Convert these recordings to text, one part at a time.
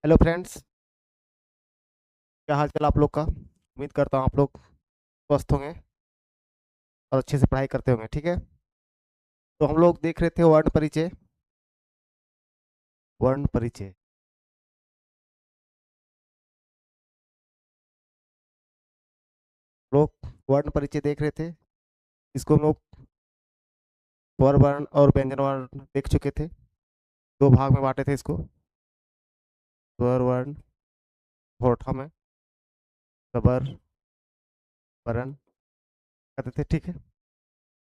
Hello friends. क्या हाल चाल आप लोग का। उम्मीद करता हूँ आप लोग स्वस्थ होंगे और अच्छे से पढ़ाई करते होंगे। ठीक है, तो हम लोग देख रहे थे वर्ण परिचय। वर्ण परिचय लोग वर्ण परिचय देख रहे थे। इसको हम लोग स्वर वर्ण और व्यंजन वर्ण देख चुके थे। दो भाग में बांटे थे इसको। स्वर वर्ण होठा में सबर वर्ण कहते थे। ठीक है,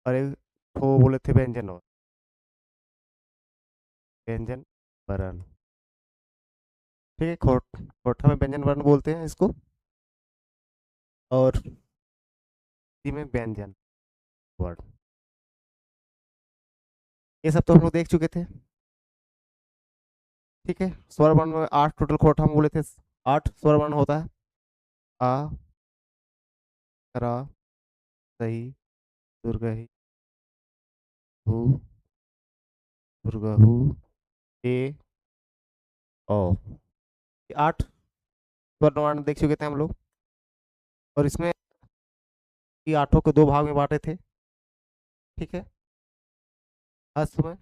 और एक वो बोले थे व्यंजन और व्यंजन वर्ण। ठीक है, होठा में व्यंजन वर्ण बोलते हैं इसको, और हिंदी में व्यंजन वर्ण। ये सब तो हम लोग देख चुके थे। ठीक है, स्वर वर्ण में 8 टोटल कोट हम बोले थे। 8 स्वर वर्ण होता है। आ, रा, सही, दुर्गही, भू, दुर्गहु, ए, ओ। ये 8 स्वर वर्ण देख चुके थे हम लोग। और इसमें ये आठों को दो भाग में बांटे थे। ठीक है, हस्त में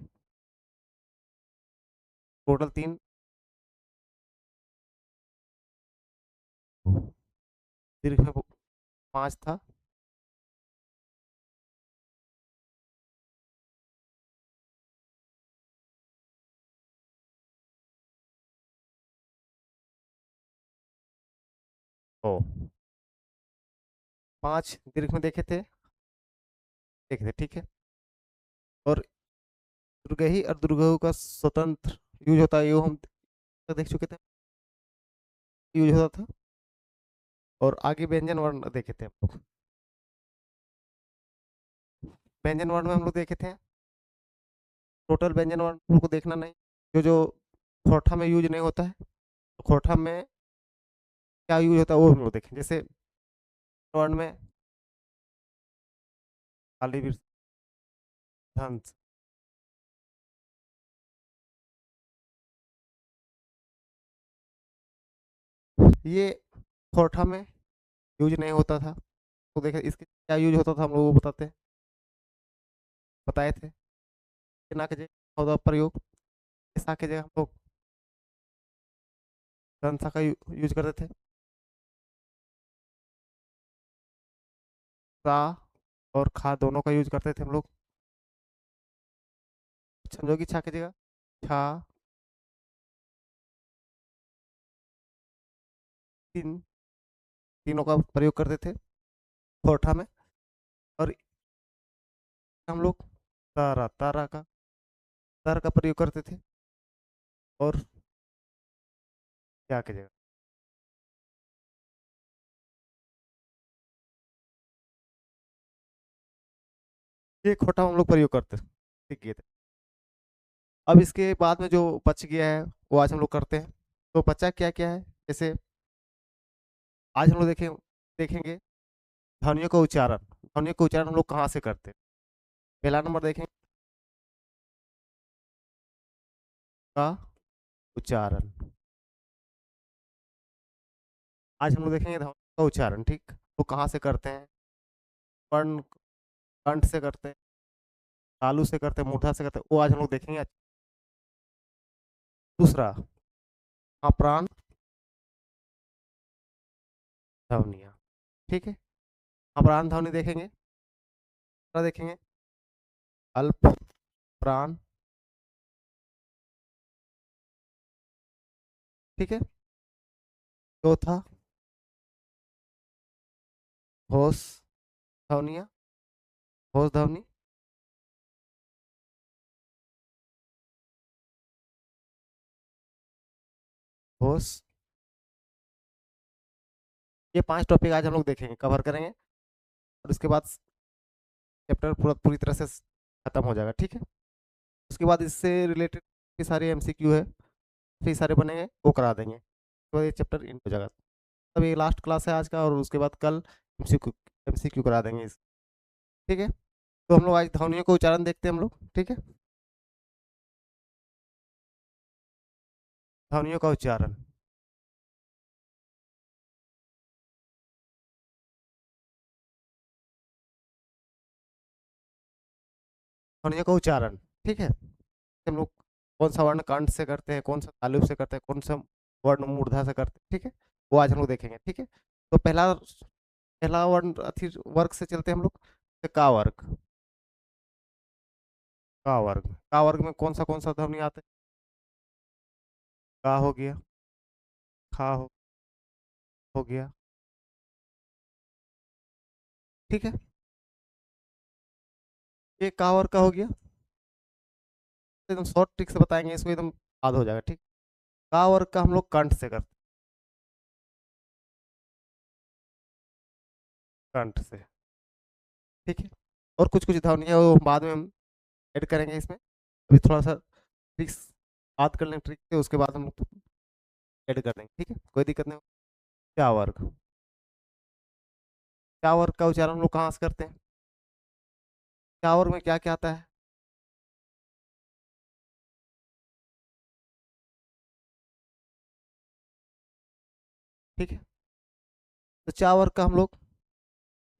टोटल 3, दीर्घ में 5 था। ओ, 5 दीर्घ में देखे थे। ठीक है, और दुर्गही और दुर्गहु का स्वतंत्र यूज होता है, ये हम देख चुके थे, यूज होता था। और आगे व्यंजन वर्ण देखे थे हम लोग। व्यंजन वर्ण में हम लोग देखे थे टोटल व्यंजन वर्ण को देखना नहीं, जो जो खोरठा में यूज नहीं होता है। तो खोरठा में क्या यूज होता है वो हम लोग देखें। जैसे वर्ण में खाली धंस, ये खोरठा में यूज नहीं होता था। तो देखे इसके क्या यूज होता था हम लोग वो बताए थे। ना के जगह होता प्रयोग, ऐसा के जगह हम लोग धंसा का यूज करते थे। सा और खा दोनों का यूज करते थे हम लोग। संजोगी छा की जगह छा, तीन, तीनों का प्रयोग करते थे खोरठा में। और हम लोग तारा तारा का तार का प्रयोग करते थे। और क्या की जगह ये खोटा हम लोग प्रयोग करते थे। ठीक है, अब इसके बाद में जो बच गया है वो आज हम लोग करते हैं। तो बचा क्या क्या है, जैसे आज हम लोग देखेंगे ध्वनियों का उच्चारण। ध्वनियों का उच्चारण हम लोग कहाँ से करते हैं। पहला नंबर देखेंगे का उच्चारण। आज हम लोग देखेंगे ध्वनि का उच्चारण। ठीक, वो कहाँ से करते हैं। कर्ण, कंठ से करते हैं, तालु से करते हैं, मूर्धा से करते हैं, वो आज हम लोग देखेंगे। दूसरा, अप्राण ध्वनिया। ठीक है, अप्राण ध्वनि देखेंगे। तीसरा देखेंगे अल्प प्राण। ठीक है, चौथा होश ध्वनिया, होश ध्वनि। होश, ये 5 टॉपिक आज हम लोग देखेंगे, कवर करेंगे। और उसके बाद चैप्टर पूरी तरह से खत्म हो जाएगा। ठीक है, उसके बाद इससे रिलेटेड भी सारे एमसीक्यू है, फिर सारे बनेंगे वो करा देंगे, तो ये चैप्टर इन हो जाएगा। तब ये लास्ट क्लास है आज का, और उसके बाद कल एमसीक्यू करा देंगे इस। ठीक है, तो हम लोग आज ध्वनियों का उच्चारण देखते हैं हम लोग। ठीक है, ध्वनियों का उच्चारण। ध्वनियों का उच्चारण, ठीक है। हम लोग कौन सा वर्ण कंठ से करते हैं, कौन सा तालुब से करते हैं, कौन सा वर्ण मूर्धा से करते हैं, ठीक है। वो आज हम लोग देखेंगे, ठीक है। तो पहला पहला वर्ण अथी वर्ग से चलते हैं हम लोग, तो का वर्ग। का वर्ग में कौन सा ध्वनि आते हैं? का हो गया, खा हो गया, ठीक है। ये का वर्ग का हो गया, एकदम शॉर्ट ट्रिक से बताएंगे इसको, एकदम याद हो जाएगा, ठीक। का वर्ग का हम लोग कंठ से करते हैं, कंठ से, ठीक है। और कुछ कुछ ध्वनियाँ वो बाद में हम ऐड करेंगे इसमें, अभी थोड़ा सा ट्रिक्स बात कर लें ट्रिक से, उसके बाद हम लोग ऐड कर देंगे, ठीक है, कोई दिक्कत नहीं हो। क्या वर्ग, क्या वर्ग का उच्चारण हम लोग कहाँ से करते हैं? क्या वर्ग में क्या क्या आता है? ठीक है, तो चा वर्ग का हम लोग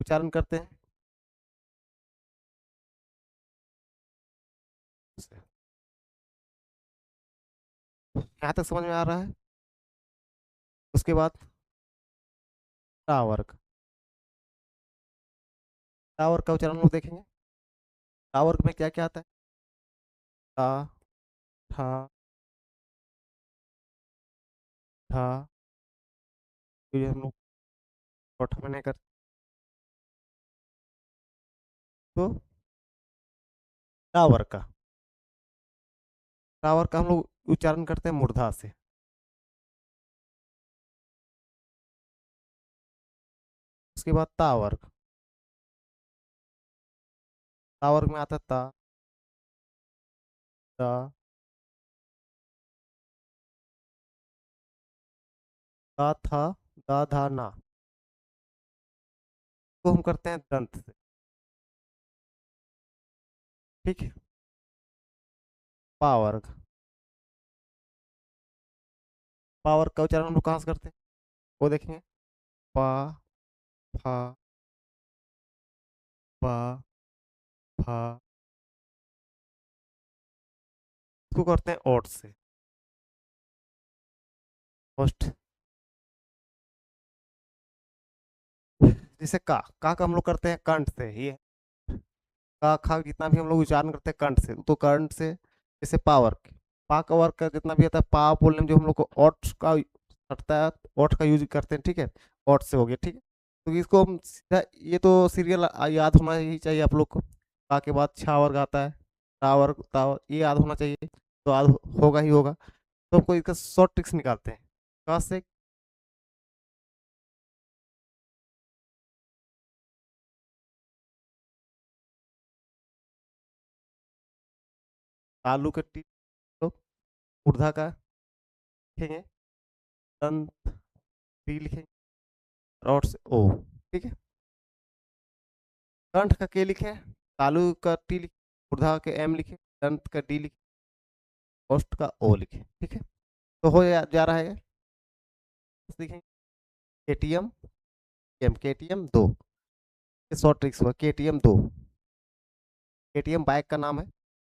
उच्चारण करते हैं, यहाँ तक समझ में आ रहा है। उसके बाद टा वर्ग, टा वर्ग का उच्चारण हम लोग देखेंगे। टा वर्ग में क्या क्या आता है? टा, ठा, ठा, ये हम लोग चौथा में नहीं करते, तो टा वर्ग का, टा वर्ग का हम लोग उच्चारण करते हैं मूर्धा से। उसके बाद ता वर्ग, ता वर्ग में आता है ता, ता, ता था, दा धा ना, तो हम करते हैं दंत से, ठीक है। पा वर्ग, पा वर्ग का उच्चारण हम लोग कहाँ से करते हैं, वो देखेंगे। पा, फा, पा, फा, इसको करते हैं ओठ से, ओठ। जैसे का हम लोग करते हैं कंठ से, ये का खा जितना भी हम लोग उच्चारण करते हैं कंठ से, तो कंठ से। जैसे पावर, पा का वर्ग का जितना भी आता है, पा बोलने में जो हम लोग को ओठ का हटता है, ओठ का यूज करते हैं, ठीक है। ओठ से हो गया, ठीक है। तो इसको हम सीधा, ये तो सीरियल याद होना ही चाहिए आप लोग को। पा के बाद छा वर्ग आता है, ता वर्ग, ये याद होना चाहिए, तो याद होगा ही होगा। तो हमको इसका शॉर्ट ट्रिक्स निकालते हैं, कहाँ से? तालु के टी, तो ऊर्ध्वा का लिखेंगे, दंत टी लिखेंगे, और से ओ, ठीक है। कंठ का के लिखे, तालु का टी लिखे, ऊर्ध्वा के एम लिखे, दंत का डी लिखे, ओष्ठ का ओ लिखे, ठीक है। तो हो जा रहा है, लिखेंगे केटीएम, एम केटीएम दो, ये शॉर्ट ट्रिक्स हुआ, केटीएम दो, केटीएम बाइक का नाम है,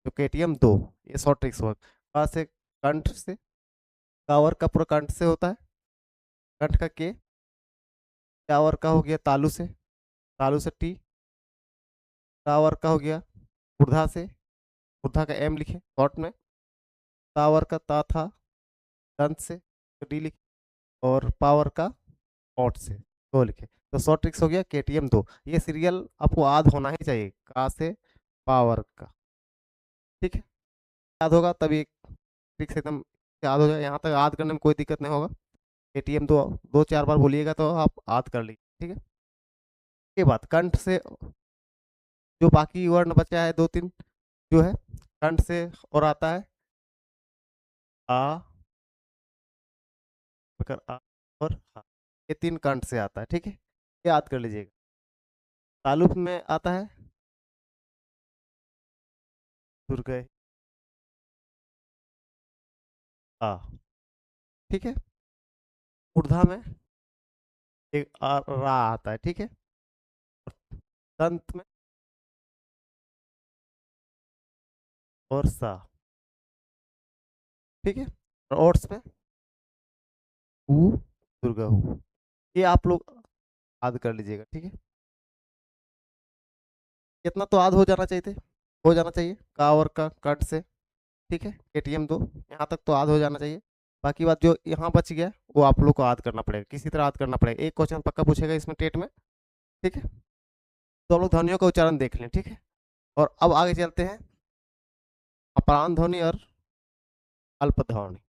जो केटीएम दो, ये शॉर्ट ट्रिक्स हुआ। कहाँ से? कंठ से, कावर का पूरा कंठ से होता है, कंठ का के, टावर का हो गया तालु से, तालु से टी, टावर का हो गया ऊर्ध्वा से, ऊर्ध्वा का एम लिखे शॉर्ट में, टावर का ता था दंत से, तो डी लिखे, और पावर का ओट से, दो लिखे। तो शॉर्ट ट्रिक्स हो गया केटीएम दो, ये सीरियल आपको याद होना ही चाहिए, का से पावर का, ठीक है। याद होगा तभी ट्रिक्स एकदम याद हो जाए, यहाँ तक याद करने में कोई दिक्कत नहीं होगा। केटीएम दो, दो चार बार बोलिएगा तो आप याद कर लीजिए, ठीक है। ये बात कंठ से, जो बाकी वर्ण बचा है दो तीन, जो है कंठ से, और आता है आ, अगर आ और हा, ये तीन कंठ से आता है, ठीक है, याद कर लीजिएगा। तालुक में आता है दुर्गय, आ, ठीक है। ऊर्ध्वा में एक रा आता है, ठीक है। दंत में और सा। ठीक है। और ओट्स में ऊ, दुर्गा हु। ये आप लोग याद कर लीजिएगा, ठीक है। इतना तो याद हो जाना चाहिए थे, हो जाना चाहिए का और का कट से। ठीक है, एटीएम दो, यहाँ तक तो याद हो जाना चाहिए। बाकी बात जो यहाँ बच गया वो आप लोग को याद करना पड़ेगा, किसी तरह याद करना पड़ेगा, एक क्वेश्चन पक्का पूछेगा इसमें टेट में। ठीक है, तो हम लोग ध्वनियों का उच्चारण देख लें, ठीक है। और अब आगे चलते हैं, अपान ध्वनि और अल्प ध्वनि,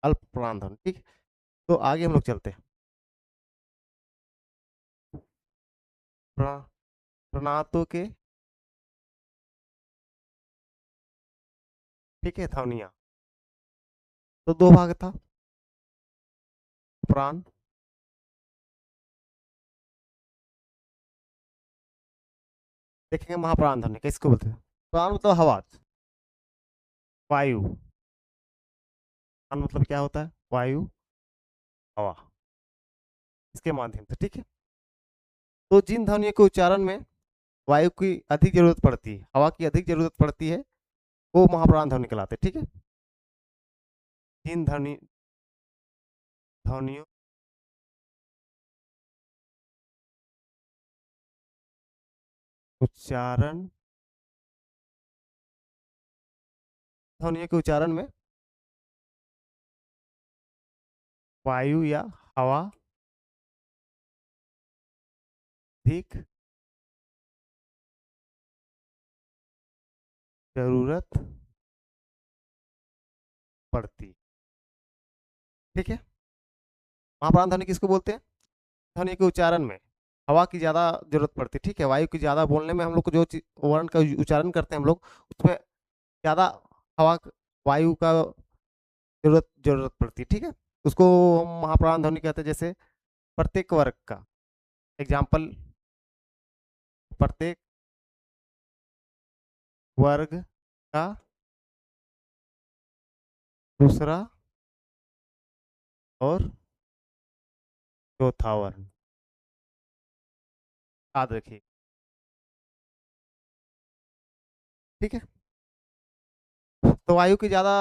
अल्प प्राण ध्वनि, ठीक है। तो आगे हम लोग चलते हैं, प्रा- प्रणातों के, ठीक है, ध्वनिया। तो दो भाग था, प्राण, देखेंगे महाप्राण ध्वनि किसको बोलते हैं। प्राण मतलब हवा, वायु। प्राण मतलब क्या होता है, वायु, हवा, इसके माध्यम से, ठीक है। तो जिन ध्वनियों के उच्चारण में वायु की अधिक जरूरत पड़ती है, हवा की अधिक जरूरत पड़ती है, वो महाप्राण ध्वनि कहलाते हैं, ठीक है। जिन ध्वनियों उच्चारण, ध्वनियों के उच्चारण में वायु या हवा अधिक जरूरत पड़ती, ठीक है। महाप्राण ध्वनि किसको बोलते हैं, ध्वनि के उच्चारण में हवा की ज्यादा जरूरत पड़ती है, ठीक है। वायु की ज्यादा बोलने में हम लोग को जो वर्ण का उच्चारण करते हैं हम लोग, उसमें ज्यादा हवा, वायु का जरूरत जरूरत पड़ती है, ठीक है। उसको हम महाप्राण ध्वनि कहते हैं। जैसे प्रत्येक वर्ग का एग्जाम्पल, प्रत्येक वर्ग का दूसरा और चौथा वर्ण, याद रखिए, ठीक है। तो वायु की ज्यादा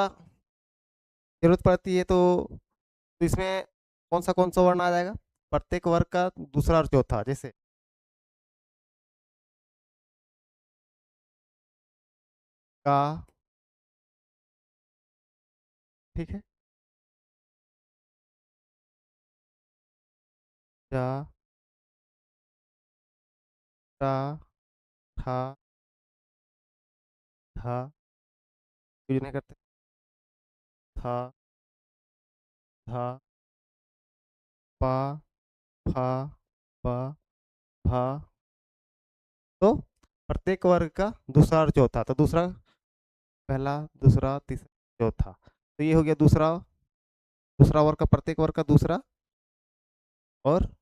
जरूरत पड़ती है, तो इसमें कौन सा वर्ण आ जाएगा, प्रत्येक वर्ग का दूसरा और चौथा। जैसे का, ठीक है, जा, टा, ठा, था, यूज नहीं करते, था, था, पा, फा, पा, भा। तो प्रत्येक वर्ग का दूसरा और चौथा, तो दूसरा, पहला, दूसरा, तीसरा, चौथा, तो ये हो गया दूसरा, दूसरा वर्ग का, प्रत्येक वर्ग का दूसरा और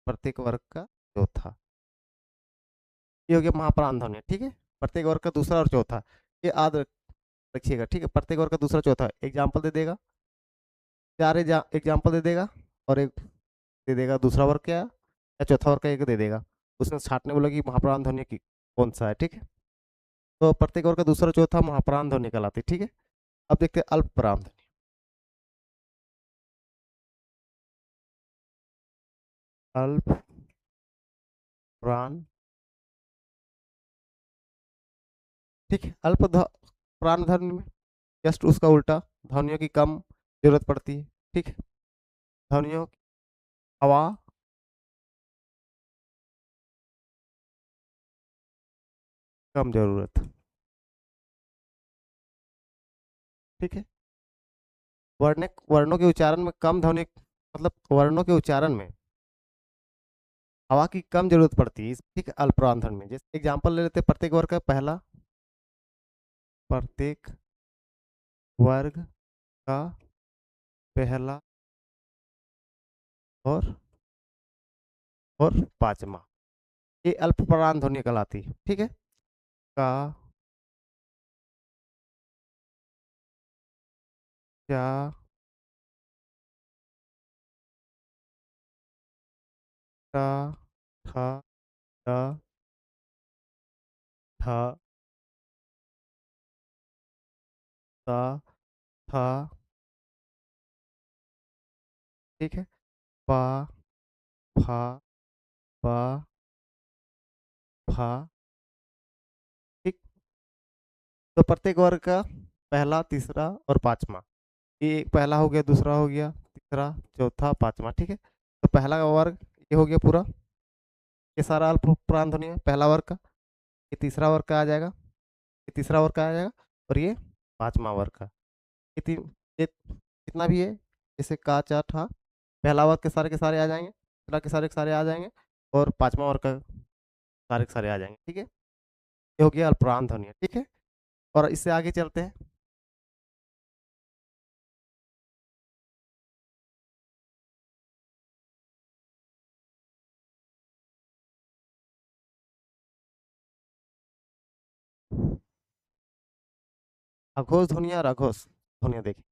प्रत्येक वर्ग का चौथा, ये हो गया महाप्राण ध्वनि, ठीक है। प्रत्येक वर्ग का दूसरा और चौथा, ये याद रखिएगा, ठीक है। प्रत्येक वर्ग का दूसरा चौथा एग्जाम्पल दे देगा, चार एग्जाम्पल दे देगा, और एक दे देगा दूसरा वर्ग क्या या चौथा वर्ग का एक दे देगा, उसमें छाटने बोला कि महाप्राण ध्वनि की कौन सा है, ठीक है। तो प्रत्येक वर्ग का दूसरा चौथा महाप्राण ध्वनि कहलाती है, ठीक है। अब देखते हैं अल्प प्राण ध्वनि, अल्प प्राण, ठीक है। प्राण ध्वनि में जस्ट उसका उल्टा, ध्वनियों की कम जरूरत पड़ती है, ठीक है। ध्वनियों की हवा कम जरूरत, ठीक है। वर्णों के उच्चारण में कम ध्वनि, मतलब वर्णों के उच्चारण में हवा की कम जरूरत पड़ती है, ठीक है, अल्परांधन में। जैसे एग्जांपल ले लेते हैं, प्रत्येक वर्ग का पहला, प्रत्येक वर्ग का पहला और पांचवा, ये अल्पप्राण ध्वनि कहलाती है, ठीक है। का, चा, टा, ठा, ड, ठ, सा, था, ठीक है, पा, फा, पा, फा, ठीक। तो प्रत्येक वर्ग का पहला, तीसरा और पांचवा, ये पहला हो गया, दूसरा हो गया, तीसरा, चौथा, पांचवा, ठीक है। तो पहला वर्ग ये हो गया पूरा, ये सारा अल्प प्राण ध्वनि है पहला वर्ग का। ये तीसरा वर्ग का आ जाएगा, ये तीसरा वर्ग का आ जाएगा, और ये पांचवा वर्ग का। ये ये कितना भी है, जैसे का, चा, ठा, पहला वर्ग के सारे आ जाएंगे, दूसरा के सारे आ जाएंगे, और पांचवा वर्ग का सारे के सारे आ जाएंगे, ठीक है। ये हो गया अल्पप्राण ध्वनि, ठीक है। और इससे आगे चलते हैं। अघोष ध्वनिया और अघोष ध्वनिया देखिए,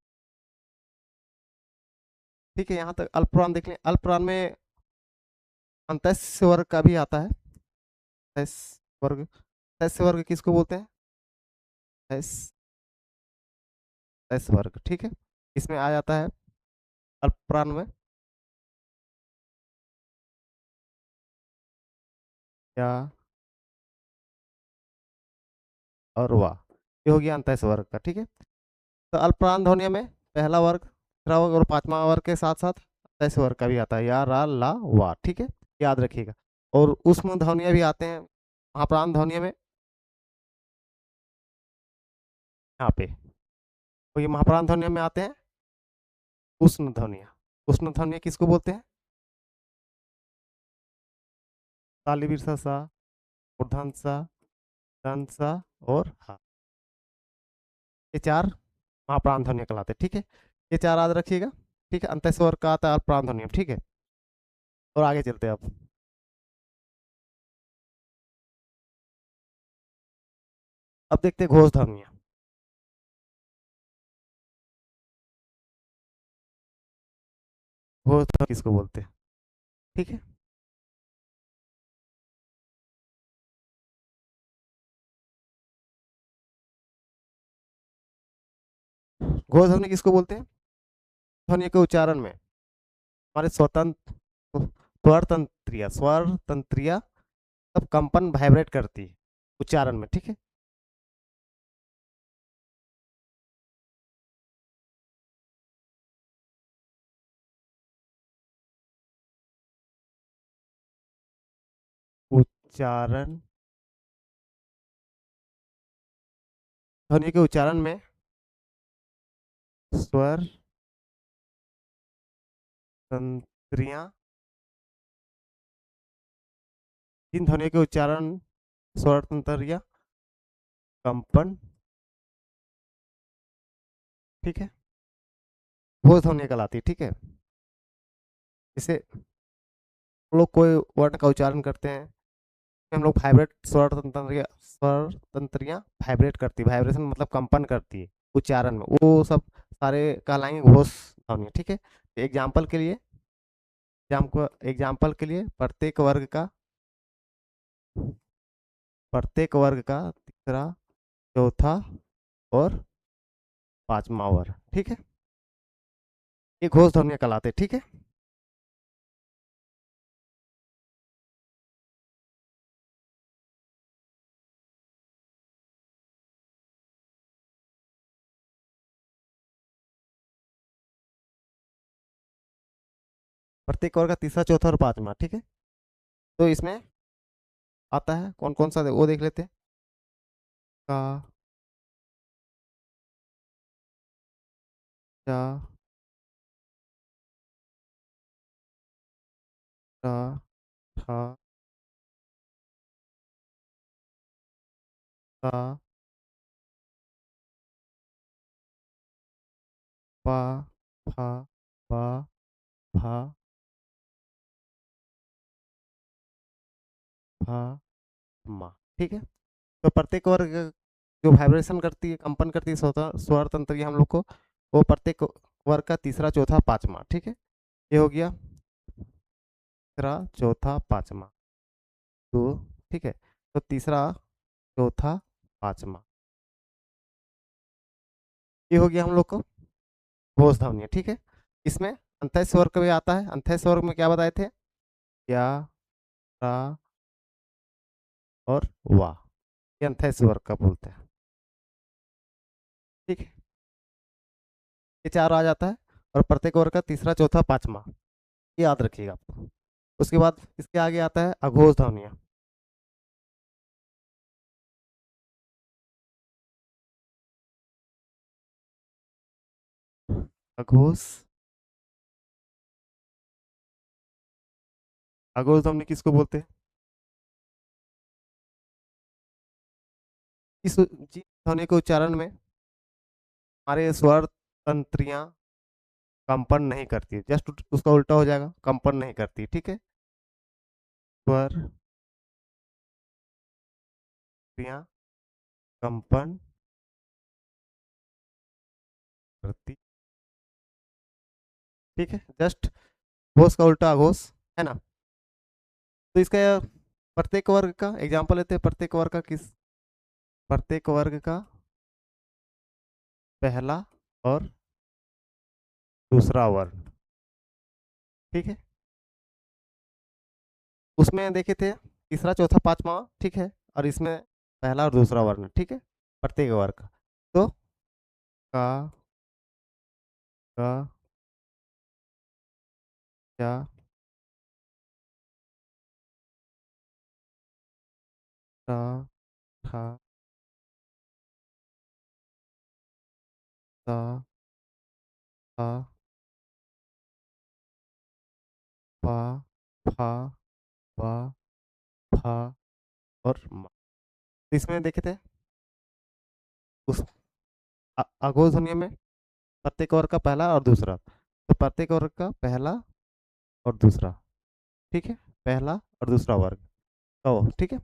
ठीक है। यहाँ तक अल्पप्राण देख लें। अल्पप्राण में अंतस्य वर्ग का भी आता है। अंतस्य वर्ग, अंतस्य वर्ग किसको बोलते हैं? अंतस्य वर्ग, ठीक है। इसमें आ जाता है अल्पप्राण में, या और वाह, ये हो गया अंतस्य वर्ग का, ठीक है। तो अल्पप्राण ध्वनिया में पहला वर्ग, तीसरा वर्ग और पांचवा वर्ग के साथ साथ अंतस्य वर्ग का भी आता है, या, रा, ला, वा, ठीक है। याद रखिएगा। और उष्म ध्वनिया भी आते हैं महाप्राण ध्वनिया में, यहाँ पे। तो ये महाप्राण ध्वनिया में आते हैं उष्ण ध्वनिया। उष्ण ध्वनिया किसको बोलते हैं? ताली बिरसा सा, मूर्धन सा, दंत सा, और हा, ये चार महाप्राण ध्वनिया कहलाते हैं, ठीक है। ये चार याद रखिएगा, ठीक है। अंतः स्वर का आता है अल्पप्राण ध्वनिया, ठीक है। और आगे चलते हैं अब। अब देखते हैं घोष ध्वनिया। घोष ध्वनि किसको बोलते हैं, ठीक है। घोष ध्वनि किसको बोलते हैं? ध्वनि के उच्चारण में हमारे स्वतंत्र स्वर तंत्रिया, स्वर तंत्रिया तब कंपन वाइब्रेट करती है उच्चारण में, ठीक है। उच्चारण, ध्वनि के उच्चारण में स्वर तंत्रियां, इन ध्वनियों के उच्चारण स्वर तंत्रियां कंपन, ठीक है, घोष ध्वनि कहलाती है, ठीक है। जैसे हम लोग कोई वर्ण का उच्चारण करते हैं, हम लोग वाइब्रेट, स्वर तंत्रियां वाइब्रेट करती है, वाइब्रेशन मतलब कंपन करती है उच्चारण में, वो सब सारे कहलाएंगे घोष ध्वनि, ठीक है। एग्जाम्पल के लिए, एग्जाम्पल के लिए प्रत्येक वर्ग का तीसरा, चौथा और पांचवा वर्ग, ठीक है, ये घोष ध्वनियां कहलाते हैं, ठीक है। प्रत्येक वर्ग का तीसरा, चौथा और पांचवा, ठीक है। तो इसमें आता है कौन कौन सा, वो देख लेते हैं। का, चा, रा, ठा, सा, पा, फा, पा, भा, भा, मा, ठीक है। तो प्रत्येक वर्ग जो वाइब्रेशन करती है, कंपन करती है स्वर तंत्र की हम लोग को, वो प्रत्येक वर्ग का तीसरा, चौथा, पांचवा, ठीक है। ये हो गया तीसरा, चौथा, पांचवा, तो ठीक है। तो तीसरा, चौथा, पांचवा, ये हो गया हम लोग को घोष ध्वनि, ठीक है। इसमें अंतः स्वर का भी आता है। अंतः स्वर में क्या बताए थे? क्या, रा और वाह, ये अंतः स्वर का बोलते हैं, ठीक है। ये चार आ जाता है। और प्रत्येक वर्ग का तीसरा चौथा पांचवा, ये याद रखिएगा आपको। उसके बाद इसके आगे आता है अघोष ध्वनिया। अघोष, अघोष ध्वनि किसको बोलते हैं? इस ध्वनि के उच्चारण में हमारे स्वर तंत्रियां कंपन नहीं करती, जस्ट उसका उल्टा हो जाएगा, कंपन नहीं करती, ठीक है। स्वर तंत्रियां कंपन करती, ठीक है। जस्ट घोष का उल्टा अघोष, है ना। तो इसका प्रत्येक वर्ग का एग्जाम्पल लेते हैं। प्रत्येक वर्ग का किस, प्रत्येक वर्ग का पहला और दूसरा वर्ण, ठीक है। उसमें देखे थे तीसरा चौथा पांचवा, ठीक है। और इसमें पहला और दूसरा वर्ण, ठीक है, प्रत्येक वर्ग का। तो का, का, क्या, टा, ठा, ता, था, पा, फा, बा, फा और मा। तो इसमें देखे थे उस अघोष ध्वनि में प्रत्येक वर्ग का पहला और दूसरा, तो प्रत्येक वर्ग का पहला और दूसरा, ठीक है, पहला और दूसरा वर्ग, तो ठीक है,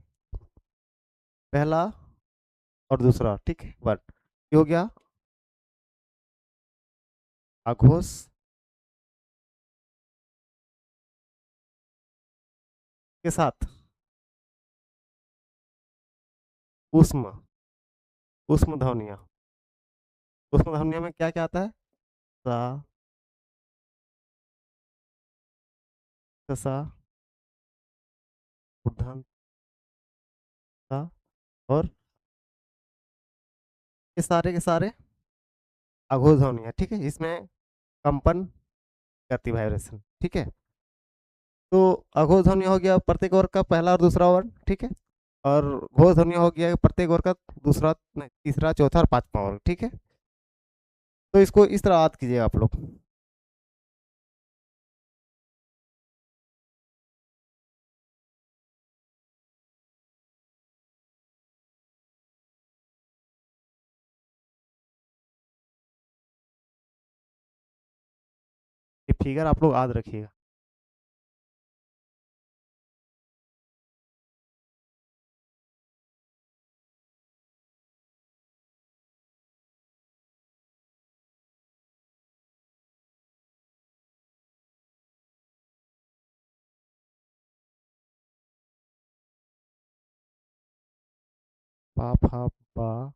पहला और दूसरा, ठीक है, वर्ग, ये हो गया अघोष के साथ उष्म, उष्म ध्वनिया। उष्म ध्वनिया में क्या क्या आता है? सा, सा, ऊर्ध्व, सा और ये सारे के सारे अघोष ध्वनिया, ठीक है। इसमें कंपन करती, वाइब्रेशन, ठीक है। तो अघोष ध्वनि हो गया प्रत्येक वर्ग का पहला और दूसरा वर्ण, ठीक है। और घोष ध्वनि हो गया प्रत्येक वर्ग का दूसरा नहीं, तीसरा चौथा और पांचवा वर्ग, ठीक है। तो इसको इस तरह याद कीजिएगा आप लोग। ये फिगर आप लोग याद रखिएगा। पा, फा, बा,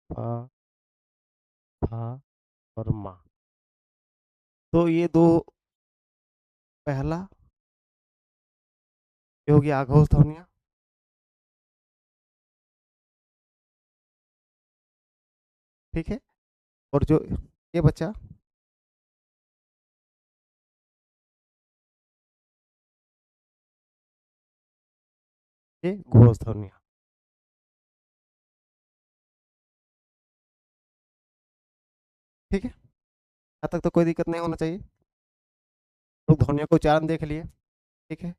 फा, फा और मा। तो ये दो, पहला ये हो गया अघोष ध्वनिया, ठीक है। और जो ये बचा, ये घोष ध्वनिया, ठीक है। यहाँ तक तो कोई दिक्कत नहीं होना चाहिए। लोग ध्वनियों को उच्चारण देख लिए, ठीक है।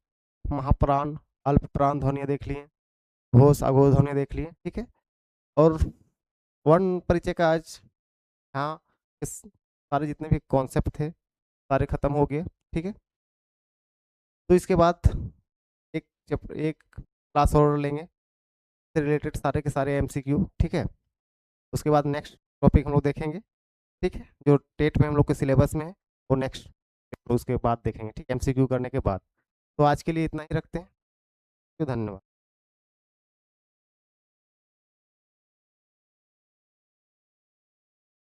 महाप्राण, अल्प प्राण ध्वनिया देख लिए, घोष अघोष ध्वनिया देख लिए, ठीक है। और वर्ण परिचय का आज यहाँ इस सारे जितने भी कॉन्सेप्ट थे सारे खत्म हो गए, ठीक है। तो इसके बाद एक चैप्टर, एक क्लास और लेंगे से रिलेटेड सारे के सारे एमसीक्यू, ठीक है। उसके बाद नेक्स्ट टॉपिक हम लोग देखेंगे, ठीक है, जो टेट में हम लोग के सिलेबस में है वो नेक्स्ट उसके बाद देखेंगे, ठीक है, एमसीक्यू करने के बाद। तो आज के लिए इतना ही रखते हैं, तो धन्यवाद।